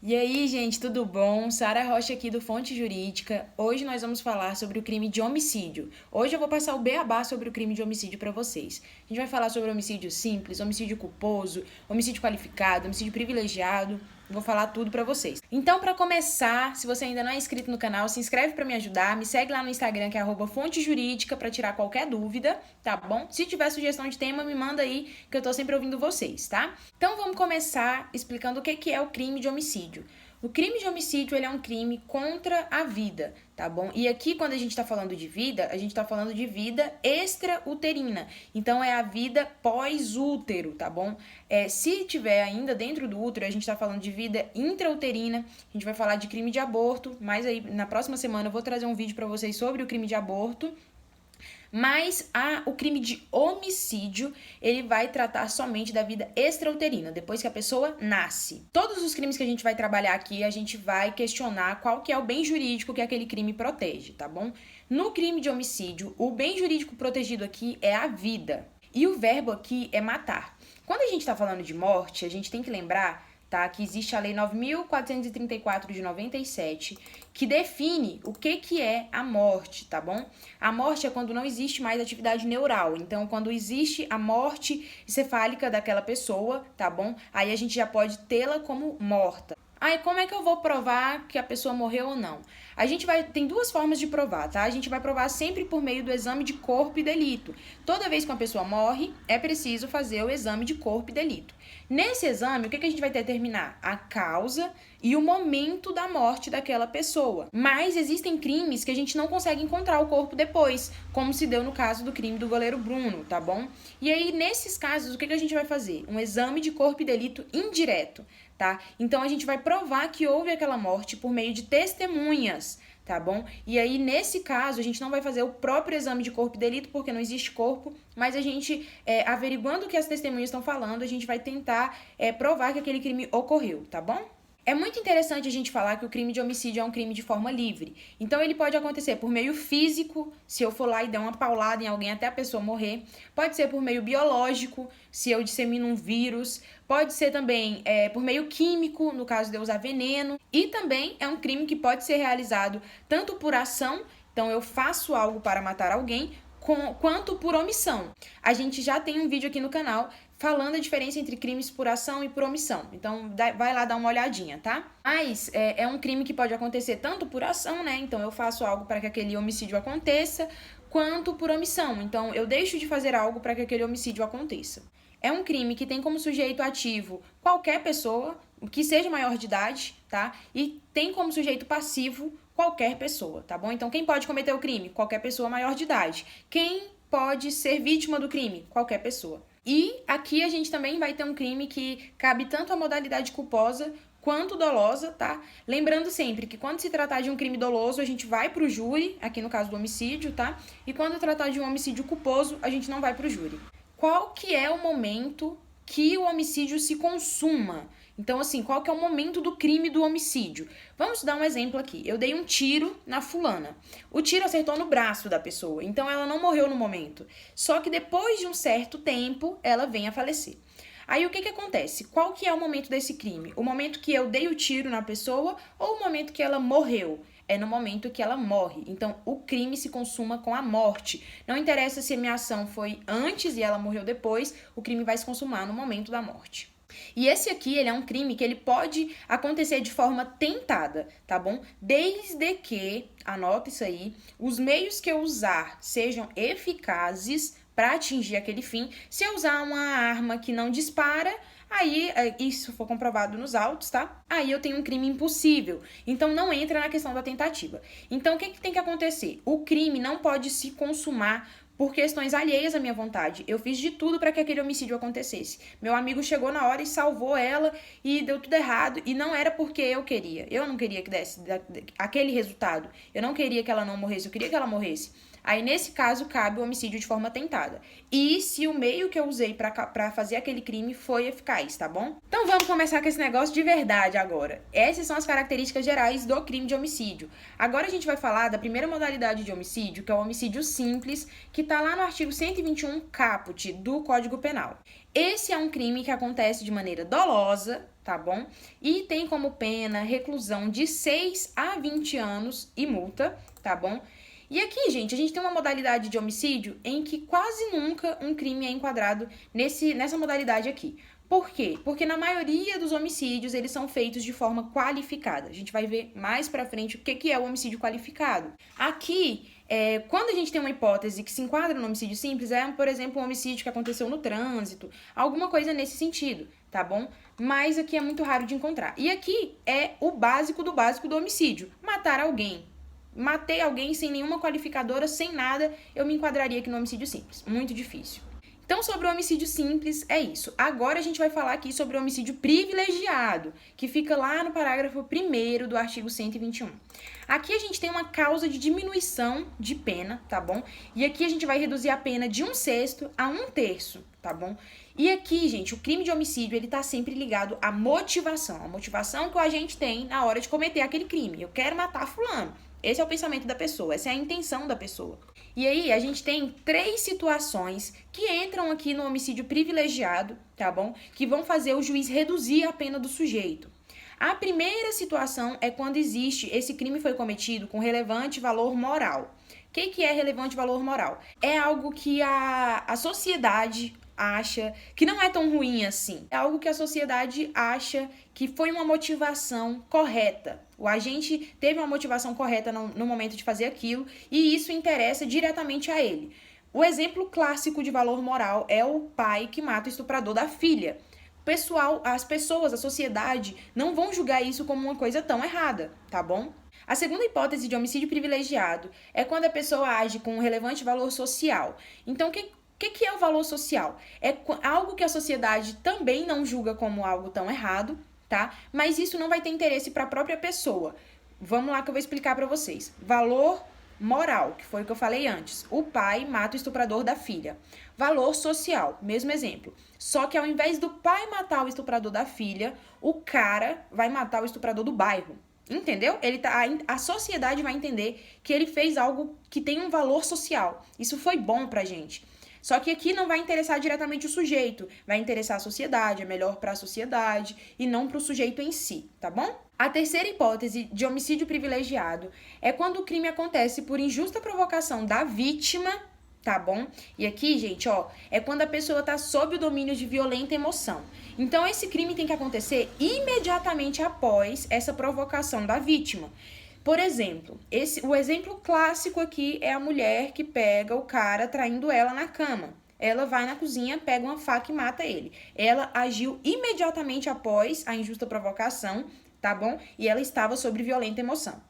E aí, gente, tudo bom? Sara Rocha aqui do Fonte Jurídica. Hoje nós vamos falar sobre o crime de homicídio. Hoje eu vou passar o beabá sobre o crime de homicídio para vocês. A gente vai falar sobre homicídio simples, homicídio culposo, homicídio qualificado, homicídio privilegiado. Vou falar tudo pra vocês. Então, pra começar, se você ainda não é inscrito no canal, se inscreve pra me ajudar, me segue lá no Instagram que é @fontejurídica pra tirar qualquer dúvida, tá bom? Se tiver sugestão de tema, me manda aí que eu tô sempre ouvindo vocês, tá? Então, vamos começar explicando o que é o crime de homicídio. O crime de homicídio, ele é um crime contra a vida, tá bom? E aqui, quando a gente tá falando de vida, a gente tá falando de vida extrauterina. Então, é a vida pós-útero, tá bom? Se tiver ainda dentro do útero, a gente tá falando de vida intrauterina. A gente vai falar de crime de aborto, mas aí na próxima semana eu vou trazer um vídeo pra vocês sobre o crime de aborto. Mas o crime de homicídio, ele vai tratar somente da vida extrauterina, depois que a pessoa nasce. Todos os crimes que a gente vai trabalhar aqui, a gente vai questionar qual que é o bem jurídico que aquele crime protege, tá bom? No crime de homicídio, o bem jurídico protegido aqui é a vida. E o verbo aqui é matar. Quando a gente está falando de morte, a gente tem que lembrar, tá, que existe a Lei 9.434 de 97, que define o que é a morte, tá bom? A morte é quando não existe mais atividade neural. Então, quando existe a morte encefálica daquela pessoa, tá bom? Aí a gente já pode tê-la como morta. Aí, como é que eu vou provar que a pessoa morreu ou não? Tem duas formas de provar, tá? A gente vai provar sempre por meio do exame de corpo e delito. Toda vez que uma pessoa morre, é preciso fazer o exame de corpo e delito. Nesse exame, o que a gente vai determinar? A causa e o momento da morte daquela pessoa. Mas existem crimes que a gente não consegue encontrar o corpo depois, como se deu no caso do crime do goleiro Bruno, tá bom? E aí, nesses casos, o que a gente vai fazer? Um exame de corpo e delito indireto, tá? Então, a gente vai provar que houve aquela morte por meio de testemunhas, tá bom? E aí, nesse caso, a gente não vai fazer o próprio exame de corpo e delito, porque não existe corpo, mas a gente, averiguando o que as testemunhas estão falando, a gente vai tentar provar que aquele crime ocorreu, tá bom? É muito interessante a gente falar que o crime de homicídio é um crime de forma livre. Então, ele pode acontecer por meio físico, se eu for lá e der uma paulada em alguém até a pessoa morrer. Pode ser por meio biológico, se eu dissemino um vírus. Pode ser também por meio químico, no caso de eu usar veneno. E também é um crime que pode ser realizado tanto por ação, então eu faço algo para matar alguém, quanto por omissão. A gente já tem um vídeo aqui no canal falando a diferença entre crimes por ação e por omissão. Então, vai lá dar uma olhadinha, tá? Mas é um crime que pode acontecer tanto por ação, né? Então, eu faço algo para que aquele homicídio aconteça, quanto por omissão. Então, eu deixo de fazer algo para que aquele homicídio aconteça. É um crime que tem como sujeito ativo qualquer pessoa, que seja maior de idade, tá? E tem como sujeito passivo qualquer pessoa, tá bom? Então, quem pode cometer o crime? Qualquer pessoa maior de idade. Quem pode ser vítima do crime? Qualquer pessoa. E aqui a gente também vai ter um crime que cabe tanto a modalidade culposa quanto dolosa, tá? Lembrando sempre que quando se tratar de um crime doloso, a gente vai pro júri, aqui no caso do homicídio, tá? E quando tratar de um homicídio culposo, a gente não vai pro júri. Qual que é o momento que o homicídio se consuma? Então, assim, qual que é o momento do crime do homicídio? Vamos dar um exemplo aqui. Eu dei um tiro na fulana. O tiro acertou no braço da pessoa, então ela não morreu no momento. Só que depois de um certo tempo, ela vem a falecer. Aí o que acontece? Qual que é o momento desse crime? O momento que eu dei o tiro na pessoa ou o momento que ela morreu? É no momento que ela morre. Então, o crime se consuma com a morte. Não interessa se a minha ação foi antes e ela morreu depois, o crime vai se consumar no momento da morte. E esse aqui, ele é um crime que ele pode acontecer de forma tentada, tá bom? Desde que, anota isso aí, os meios que eu usar sejam eficazes para atingir aquele fim. Se eu usar uma arma que não dispara, aí, isso for comprovado nos autos, tá? Aí eu tenho um crime impossível. Então, não entra na questão da tentativa. Então, o que tem que acontecer? O crime não pode se consumar por questões alheias à minha vontade. Eu fiz de tudo para que aquele homicídio acontecesse. Meu amigo chegou na hora e salvou ela e deu tudo errado. E não era porque eu queria. Eu não queria que desse aquele resultado. Eu não queria que ela não morresse. Eu queria que ela morresse. Aí, nesse caso, cabe o homicídio de forma tentada. E se o meio que eu usei pra fazer aquele crime foi eficaz, tá bom? Então, vamos começar com esse negócio de verdade agora. Essas são as características gerais do crime de homicídio. Agora a gente vai falar da primeira modalidade de homicídio, que é o homicídio simples, que tá lá no artigo 121 caput do Código Penal. Esse é um crime que acontece de maneira dolosa, tá bom? E tem como pena reclusão de 6 a 20 anos e multa, tá bom? E aqui, gente, a gente tem uma modalidade de homicídio em que quase nunca um crime é enquadrado nessa modalidade aqui. Por quê? Porque na maioria dos homicídios eles são feitos de forma qualificada. A gente vai ver mais pra frente o que é o homicídio qualificado. Aqui, quando a gente tem uma hipótese que se enquadra no homicídio simples, por exemplo, um homicídio que aconteceu no trânsito, alguma coisa nesse sentido, tá bom? Mas aqui é muito raro de encontrar. E aqui é o básico do homicídio: matar alguém. Matei alguém sem nenhuma qualificadora, sem nada, eu me enquadraria aqui no homicídio simples. Muito difícil. Então, sobre o homicídio simples, é isso. Agora a gente vai falar aqui sobre o homicídio privilegiado, que fica lá no parágrafo 1º do artigo 121. Aqui a gente tem uma causa de diminuição de pena, tá bom? E aqui a gente vai reduzir a pena de 1/6 a 1/3, tá bom? E aqui, gente, o crime de homicídio, ele tá sempre ligado à motivação. A motivação que o agente tem na hora de cometer aquele crime. Eu quero matar fulano. Esse é o pensamento da pessoa, essa é a intenção da pessoa. E aí, a gente tem 3 situações que entram aqui no homicídio privilegiado, tá bom? Que vão fazer o juiz reduzir a pena do sujeito. A primeira situação é quando esse crime foi cometido com relevante valor moral. O que é relevante valor moral? É algo que a sociedade acha que não é tão ruim assim. É algo que a sociedade acha que foi uma motivação correta. O agente teve uma motivação correta no momento de fazer aquilo e isso interessa diretamente a ele. O exemplo clássico de valor moral é o pai que mata o estuprador da filha. As pessoas, a sociedade, não vão julgar isso como uma coisa tão errada, tá bom? A segunda hipótese de homicídio privilegiado é quando a pessoa age com um relevante valor social. Então, o que é o valor social? É algo que a sociedade também não julga como algo tão errado, tá? Mas isso não vai ter interesse para a própria pessoa. Vamos lá que eu vou explicar para vocês. Valor moral, que foi o que eu falei antes. O pai mata o estuprador da filha. Valor social, mesmo exemplo. Só que ao invés do pai matar o estuprador da filha, o cara vai matar o estuprador do bairro. Entendeu? A sociedade vai entender que ele fez algo que tem um valor social. Isso foi bom pra gente. Só que aqui não vai interessar diretamente o sujeito, vai interessar a sociedade, é melhor para a sociedade e não para o sujeito em si, tá bom? A terceira hipótese de homicídio privilegiado é quando o crime acontece por injusta provocação da vítima, tá bom? E aqui, gente, é quando a pessoa tá sob o domínio de violenta emoção. Então, esse crime tem que acontecer imediatamente após essa provocação da vítima. Por exemplo, o exemplo clássico aqui é a mulher que pega o cara traindo ela na cama. Ela vai na cozinha, pega uma faca e mata ele. Ela agiu imediatamente após a injusta provocação, tá bom? E ela estava sob violenta emoção.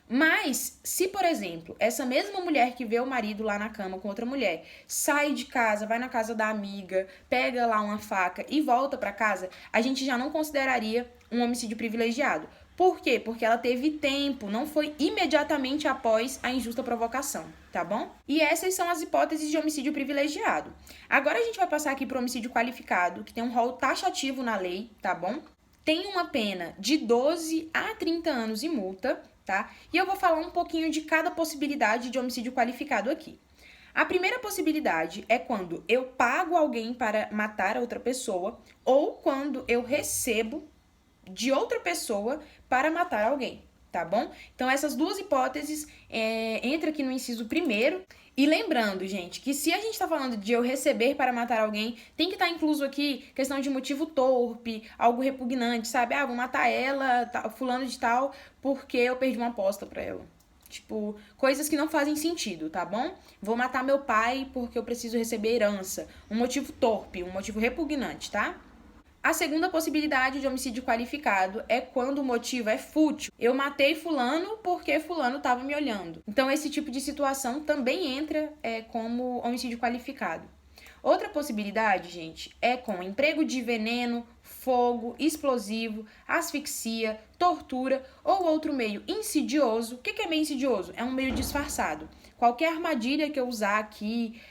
Mas, se, por exemplo, essa mesma mulher que vê o marido lá na cama com outra mulher, sai de casa, vai na casa da amiga, pega lá uma faca e volta para casa, a gente já não consideraria um homicídio privilegiado. Por quê? Porque ela teve tempo, não foi imediatamente após a injusta provocação, tá bom? E essas são as hipóteses de homicídio privilegiado. Agora a gente vai passar aqui para o homicídio qualificado, que tem um rol taxativo na lei, tá bom? Tem uma pena de 12 a 30 anos e multa, tá? E eu vou falar um pouquinho de cada possibilidade de homicídio qualificado aqui. A primeira possibilidade é quando eu pago alguém para matar outra pessoa ou quando eu recebo de outra pessoa para matar alguém, tá bom? Então, essas duas hipóteses entram aqui no inciso 1º. E lembrando, gente, que se a gente tá falando de eu receber para matar alguém, tem que estar incluso aqui questão de motivo torpe, algo repugnante, sabe? Vou matar ela, fulano de tal, porque eu perdi uma aposta pra ela. Tipo, coisas que não fazem sentido, tá bom? Vou matar meu pai porque eu preciso receber herança. Um motivo torpe, um motivo repugnante, tá? A segunda possibilidade de homicídio qualificado é quando o motivo é fútil. Eu matei fulano porque fulano estava me olhando. Então, esse tipo de situação também entra como homicídio qualificado. Outra possibilidade, gente, é com emprego de veneno, fogo, explosivo, asfixia, tortura ou outro meio insidioso. O que é meio insidioso? É um meio disfarçado. qualquer armadilha que eu usar aqui,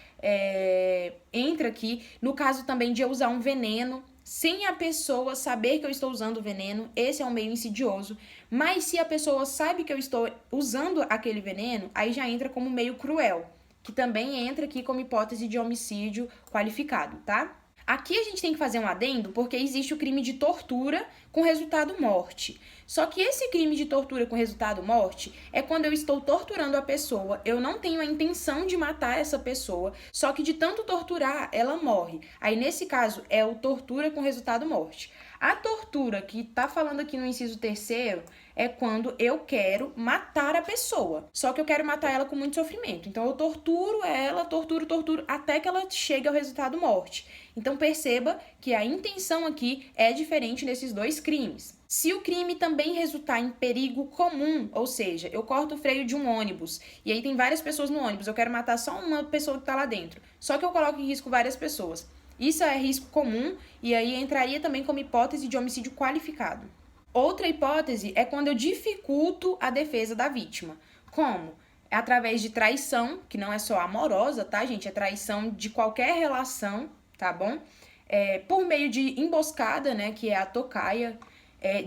entra aqui. No caso também de eu usar um veneno, sem a pessoa saber que eu estou usando o veneno, esse é um meio insidioso. Mas se a pessoa sabe que eu estou usando aquele veneno, aí já entra como meio cruel, que também entra aqui como hipótese de homicídio qualificado, tá? Aqui a gente tem que fazer um adendo porque existe o crime de tortura com resultado morte. Só que esse crime de tortura com resultado morte é quando eu estou torturando a pessoa, eu não tenho a intenção de matar essa pessoa, só que de tanto torturar, ela morre. Aí nesse caso é o tortura com resultado morte. A tortura que tá falando aqui no inciso 3º é quando eu quero matar a pessoa. Só que eu quero matar ela com muito sofrimento. Então eu torturo ela, torturo, até que ela chegue ao resultado morte. Então perceba que a intenção aqui é diferente nesses dois crimes. Se o crime também resultar em perigo comum, ou seja, eu corto o freio de um ônibus e aí tem várias pessoas no ônibus, eu quero matar só uma pessoa que tá lá dentro, só que eu coloco em risco várias pessoas. Isso é risco comum e aí entraria também como hipótese de homicídio qualificado. Outra hipótese é quando eu dificulto a defesa da vítima. Como? É através de traição, que não é só amorosa, tá, gente? É traição de qualquer relação, tá bom? Por meio de emboscada, né, que é a tocaia.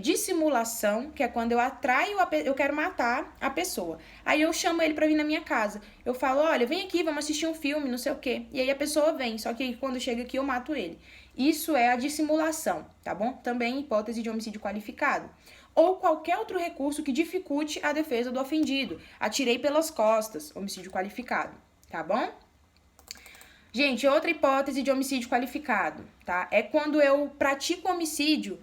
Dissimulação, que é quando eu atraio, eu quero matar a pessoa. Aí eu chamo ele pra vir na minha casa. Eu falo, olha, vem aqui, vamos assistir um filme, não sei o quê. E aí a pessoa vem, só que quando chega aqui eu mato ele. Isso é a dissimulação, tá bom? Também hipótese de homicídio qualificado. Ou qualquer outro recurso que dificulte a defesa do ofendido. Atirei pelas costas, homicídio qualificado, tá bom? Gente, outra hipótese de homicídio qualificado, tá? É quando eu pratico homicídio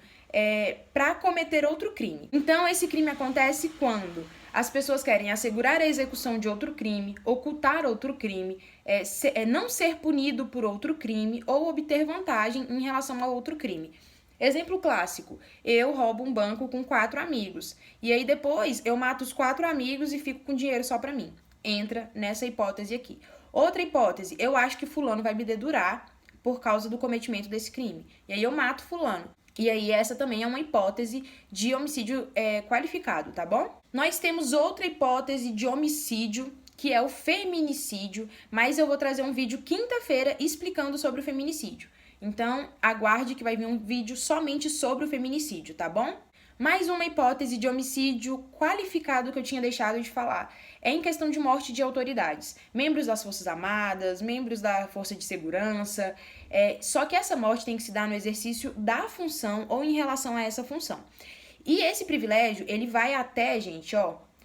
para cometer outro crime. Então, esse crime acontece quando as pessoas querem assegurar a execução de outro crime, ocultar outro crime, não ser punido por outro crime ou obter vantagem em relação a outro crime. Exemplo clássico, eu roubo um banco com 4 amigos, e aí depois eu mato os 4 amigos e fico com dinheiro só pra mim. Entra nessa hipótese aqui. Outra hipótese, eu acho que fulano vai me dedurar por causa do cometimento desse crime, e aí eu mato fulano. E aí essa também é uma hipótese de homicídio qualificado, tá bom? Nós temos outra hipótese de homicídio, que é o feminicídio, mas eu vou trazer um vídeo quinta-feira explicando sobre o feminicídio. Então, aguarde que vai vir um vídeo somente sobre o feminicídio, tá bom? Mais uma hipótese de homicídio qualificado que eu tinha deixado de falar é em questão de morte de autoridades, membros das Forças Armadas, membros da Força de Segurança, só que essa morte tem que se dar no exercício da função ou em relação a essa função. E esse privilégio, ele vai até, gente,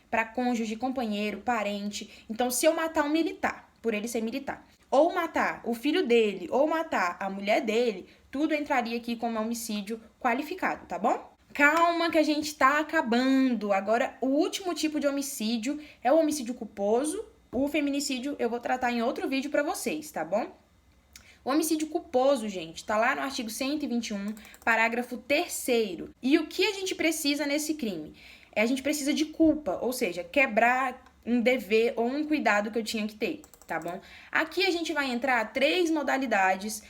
para cônjuge, companheiro, parente. Então, se eu matar um militar, por ele ser militar, ou matar o filho dele, ou matar a mulher dele, tudo entraria aqui como homicídio qualificado, tá bom? Calma que a gente tá acabando. Agora, o último tipo de homicídio é o homicídio culposo. O feminicídio eu vou tratar em outro vídeo pra vocês, tá bom? O homicídio culposo, gente, tá lá no artigo 121, parágrafo 3º. E o que a gente precisa nesse crime? A gente precisa de culpa, ou seja, quebrar um dever ou um cuidado que eu tinha que ter, tá bom? Aqui a gente vai entrar 3 modalidades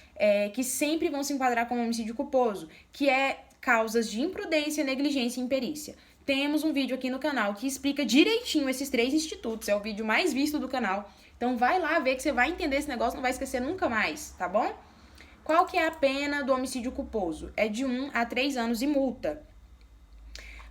que sempre vão se enquadrar como homicídio culposo, que é causas de imprudência, negligência e imperícia. Temos um vídeo aqui no canal que explica direitinho esses 3 institutos, é o vídeo mais visto do canal. Então vai lá ver que você vai entender esse negócio, não vai esquecer nunca mais, tá bom? Qual que é a pena do homicídio culposo? É de 1 a 3 anos e multa.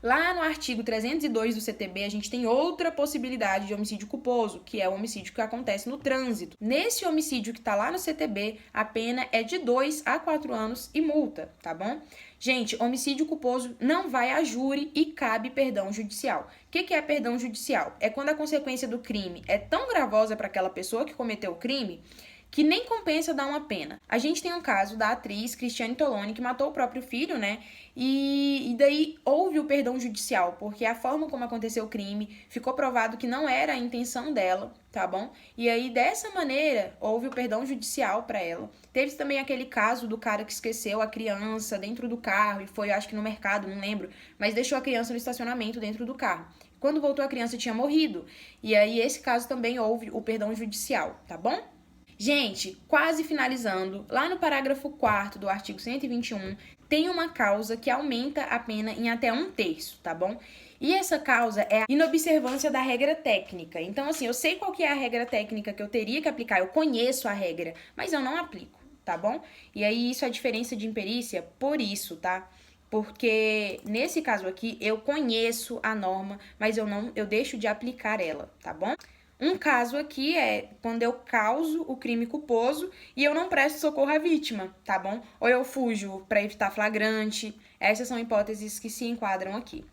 Lá no artigo 302 do CTB, a gente tem outra possibilidade de homicídio culposo, que é o homicídio que acontece no trânsito. Nesse homicídio que tá lá no CTB, a pena é de 2 a 4 anos e multa, tá bom? Gente, homicídio culposo não vai a júri e cabe perdão judicial. O que é perdão judicial? É quando a consequência do crime é tão gravosa para aquela pessoa que cometeu o crime que nem compensa dar uma pena. A gente tem um caso da atriz Cristiane Toloni, que matou o próprio filho, né? E daí houve o perdão judicial, porque a forma como aconteceu o crime ficou provado que não era a intenção dela, tá bom? E aí, dessa maneira, houve o perdão judicial para ela. Teve também aquele caso do cara que esqueceu a criança dentro do carro e foi, acho que no mercado, não lembro, mas deixou a criança no estacionamento dentro do carro. Quando voltou, a criança tinha morrido. E aí, esse caso também houve o perdão judicial, tá bom? Gente, quase finalizando, lá no parágrafo 4º do artigo 121, tem uma causa que aumenta a pena em até 1/3, tá bom? E essa causa é a inobservância da regra técnica. Então, assim, eu sei qual que é a regra técnica que eu teria que aplicar, eu conheço a regra, mas eu não aplico, tá bom? E aí, isso é a diferença de imperícia por isso, tá? Porque nesse caso aqui, eu conheço a norma, mas eu deixo de aplicar ela, tá bom? Um caso aqui é quando eu causo o crime culposo e eu não presto socorro à vítima, tá bom? Ou eu fujo para evitar flagrante. Essas são hipóteses que se enquadram aqui.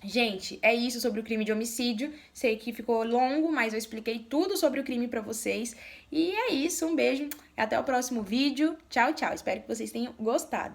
Gente, é isso sobre o crime de homicídio. Sei que ficou longo, mas eu expliquei tudo sobre o crime para vocês. E é isso, um beijo, até o próximo vídeo. Tchau, tchau. Espero que vocês tenham gostado.